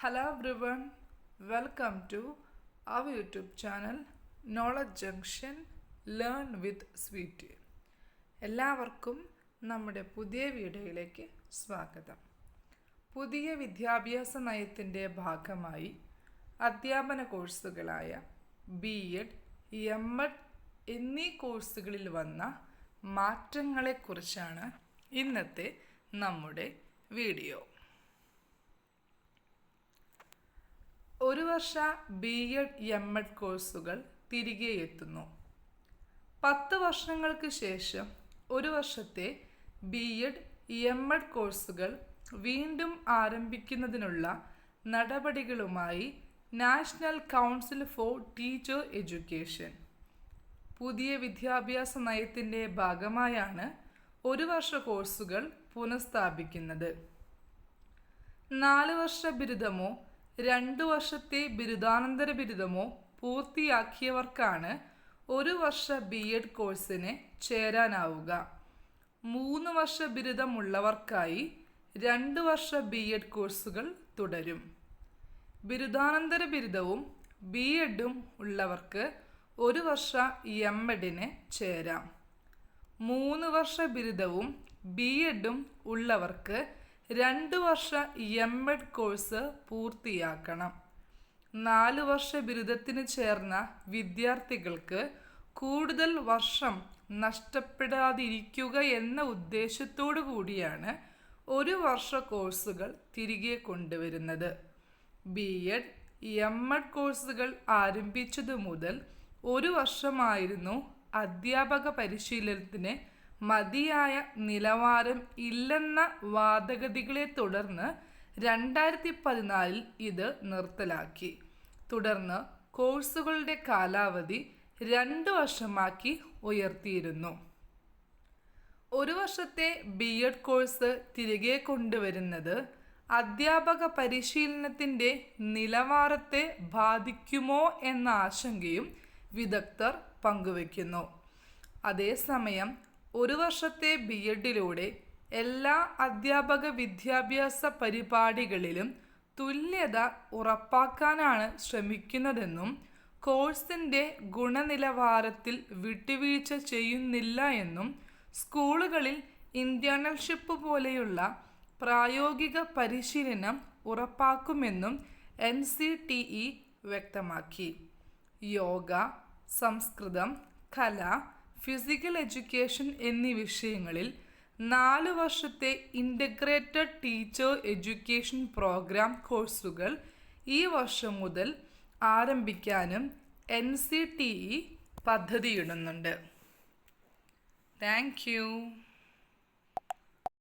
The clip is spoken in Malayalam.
Hello everyone, welcome to our YouTube channel Knowledge Junction Learn with Sweet. എല്ലാവർക്കും നമ്മുടെ പുതിയ വീഡിയോയിലേക്ക് സ്വാഗതം. പുതിയ വിദ്യാഭ്യാസ നയത്തിൻ്റെ ഭാഗമായി അധ്യാപന കോഴ്സുകളായ BEd, MEd എന്നീ കോഴ്സുകളിൽ വന്ന മാറ്റങ്ങളെക്കുറിച്ചാണ് ഇന്നത്തെ നമ്മുടെ വീഡിയോ. ഒരു വർഷ BEd, MEd കോഴ്സുകൾ തിരികെ എത്തുന്നു. 10 വർഷങ്ങൾക്ക് ശേഷം ഒരു വർഷത്തെ BEd, MEd കോഴ്സുകൾ വീണ്ടും ആരംഭിക്കുന്നതിനുള്ള നടപടികളുമായി national council for teacher education. പുതിയ വിദ്യാഭ്യാസ നയത്തിൻ്റെ ഭാഗമായാണ് ഒരു വർഷ കോഴ്സുകൾ പുനഃസ്ഥാപിക്കുന്നത്. 4 വർഷ ബിരുദമോ 2 വർഷത്തെ ബിരുദാനന്തര ബിരുദമോ പൂർത്തിയാക്കിയവർക്കാണ് ഒരു വർഷ BEd കോഴ്സിന് ചേരാനാവുക. 3 വർഷ ബിരുദമുള്ളവർക്കായി 2 വർഷ BEd കോഴ്സുകൾ തുടരും. ബിരുദാനന്തര ബിരുദവും BEdഉം ഉള്ളവർക്ക് ഒരു വർഷ MEdന് ചേരാം. 3 വർഷ ബിരുദവും BEdഉം ഉള്ളവർക്ക് 2 വർഷ MEd കോഴ്സ് പൂർത്തിയാക്കണം. 4 വർഷ ബിരുദത്തിന് ചേർന്ന വിദ്യാർത്ഥികൾക്ക് കൂടുതൽ വർഷം നഷ്ടപ്പെടാതിരിക്കുക എന്ന ഉദ്ദേശത്തോടു കൂടിയാണ് ഒരു വർഷ കോഴ്സുകൾ തിരികെ കൊണ്ടുവരുന്നത്. BEd, MEd കോഴ്സുകൾ ആരംഭിച്ചതു മുതൽ ഒരു വർഷമായിരുന്നു അധ്യാപക പരിശീലനത്തിന് മതിയായ നിലവാരം ഇല്ലെന്ന വാദഗതികളെ തുടർന്ന് 2014 ഇത് നിർത്തലാക്കി. തുടർന്ന് കോഴ്സുകളുടെ കാലാവധി 2 വർഷമാക്കി ഉയർത്തിയിരുന്നു. ഒരു വർഷത്തെ BEd കോഴ്സ് തിരികെ കൊണ്ടുവരുന്നത് അധ്യാപക പരിശീലനത്തിൻ്റെ നിലവാരത്തെ ബാധിക്കുമോ എന്ന ആശങ്കയും വിദഗ്ധർ പങ്കുവയ്ക്കുന്നു. അതേസമയം ഒരു വർഷത്തെ BEdലൂടെ എല്ലാ അധ്യാപക വിദ്യാഭ്യാസ പരിപാടികളിലും തുല്യത ഉറപ്പാക്കാനാണ് ശ്രമിക്കുന്നതെന്നും കോഴ്സിൻ്റെ ഗുണനിലവാരത്തിൽ വിട്ടുവീഴ്ച ചെയ്യുന്നില്ല എന്നും സ്കൂളുകളിൽ ഇന്റേൺഷിപ്പ് പോലെയുള്ള പ്രായോഗിക പരിശീലനം ഉറപ്പാക്കുമെന്നും NCTE വ്യക്തമാക്കി. യോഗ, സംസ്കൃതം, കല, ഫിസിക്കൽ എഡ്യൂക്കേഷൻ എന്നീ വിഷയങ്ങളിൽ 4 വർഷത്തെ ഇൻ്റഗ്രേറ്റഡ് ടീച്ചർ എഡ്യൂക്കേഷൻ പ്രോഗ്രാം കോഴ്സുകൾ ഈ വർഷം മുതൽ ആരംഭിക്കാനും NCTE പദ്ധതിയിടുന്നുണ്ട്. Thank you.